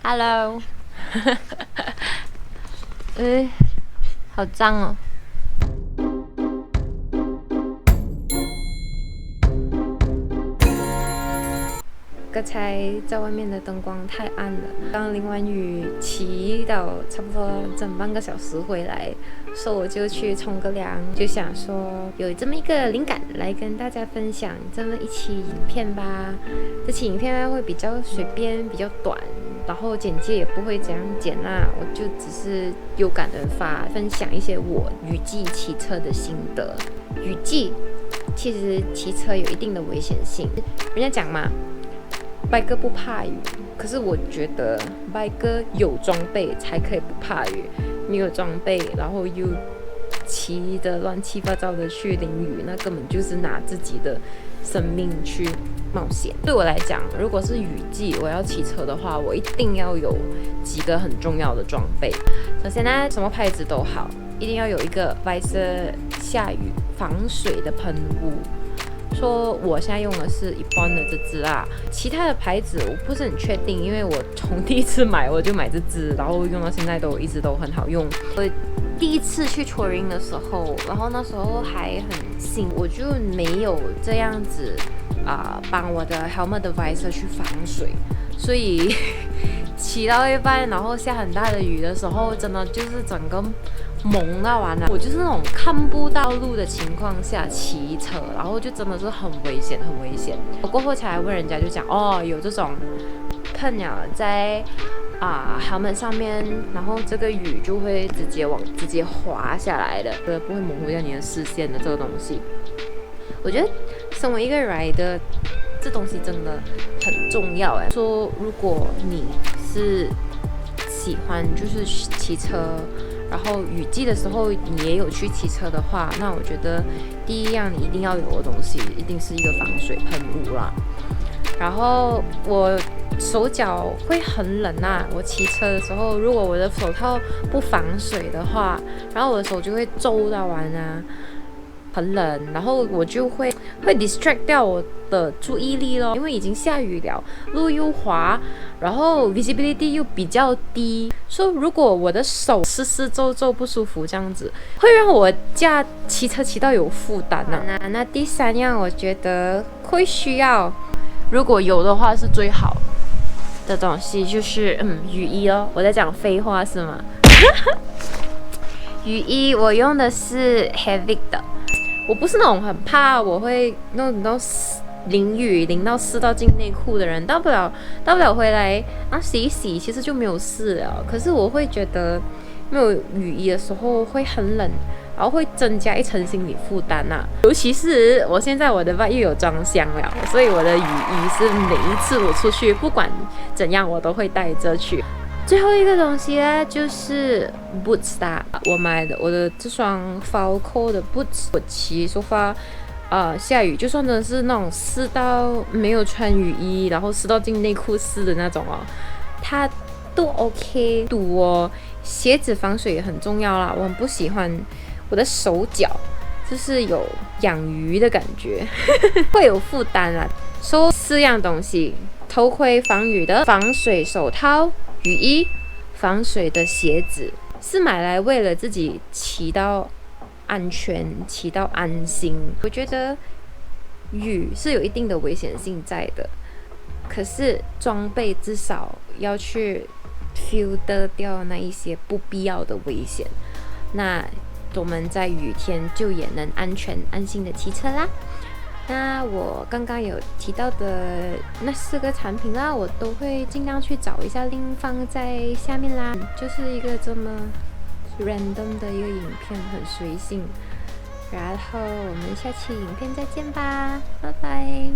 Hello，好脏哦。刚才在外面的灯光太暗了，刚淋完雨，骑到差不多整半个小时回来，所以我就去冲个凉，就想说有这么一个灵感来跟大家分享这么一期影片吧。这期影片会比较随便，比较短，然后简介也不会怎样剪啦，我就只是有感而发，分享一些我雨季骑车的心得。雨季其实骑车有一定的危险性，人家讲嘛。拜哥不怕雨，可是我觉得拜哥有装备才可以不怕雨。没有装备，然后又骑得乱七八糟的去淋雨，那根本就是拿自己的生命去冒险。对我来讲，如果是雨季我要骑车的话，我一定要有几个很重要的装备。首先呢，什么牌子都好，一定要有一个白色下雨防水的喷雾。说我现在用的是100的这支啦，其他的牌子我不是很确定，因为我从第一次买我就买这支，然后用到现在都一直都很好用。我第一次去 touring 的时候，然后那时候还很新，我就没有这样子帮我的 helmet 的 visor 去防水，所以骑到一半，然后下很大的雨的时候，真的就是整个蒙到完了。我就是那种看不到路的情况下骑车，然后就真的是很危险，很危险。我过后才问人家，就讲有这种喷了在helmet上面，然后这个雨就会直接滑下来的，不会模糊掉你的视线的这个东西。我觉得身为一个 rider， 这东西真的很重要哎。说如果你是喜欢就是骑车，然后雨季的时候你也有去骑车的话，那我觉得第一样你一定要有的东西，一定是一个防水喷雾啦。然后我手脚会很冷啊，我骑车的时候，如果我的手套不防水的话，然后我的手就会皱到完啊。很冷，然后我就会 distract 掉我的注意力咯，因为已经下雨了，路又滑，然后 visibility 又比较低，所以如果我的手湿湿皱皱不舒服这样子，会让我骑车骑到有负担啊。那第三样我觉得会需要，如果有的话是最好的东西，就是雨衣咯。我在讲废话是吗？雨衣我用的是 Havik 的。我不是那种很怕我会弄到淋雨淋到湿到进内裤的人，大不了回来洗一洗，其实就没有事了。可是我会觉得没有雨衣的时候会很冷，然后会增加一层心理负担啊。尤其是我现在我的 bike 又有装箱了，所以我的雨衣是每一次我出去不管怎样我都会带着去。最后一个东西呢，就是 boots 啦。我买的我的这双 Falco 的 boots， 我骑出发，下雨就算真的是那种湿到没有穿雨衣，然后湿到进内裤湿的那种它都 OK 堵哦。鞋子防水也很重要啦，我很不喜欢我的手脚就是有养鱼的感觉，会有负担啦。说4样东西：头盔防雨的，防水手套。雨衣、防水的鞋子是买来为了自己骑到安全、骑到安心。我觉得雨是有一定的危险性在的，可是装备至少要去 filter 掉那一些不必要的危险，那我们在雨天就也能安全、安心的骑车啦。那我刚刚有提到的那4个产品啦，我都会尽量去找一下 link 放在下面啦。就是一个这么 random 的一个影片，很随性。然后我们下期影片再见吧，拜拜。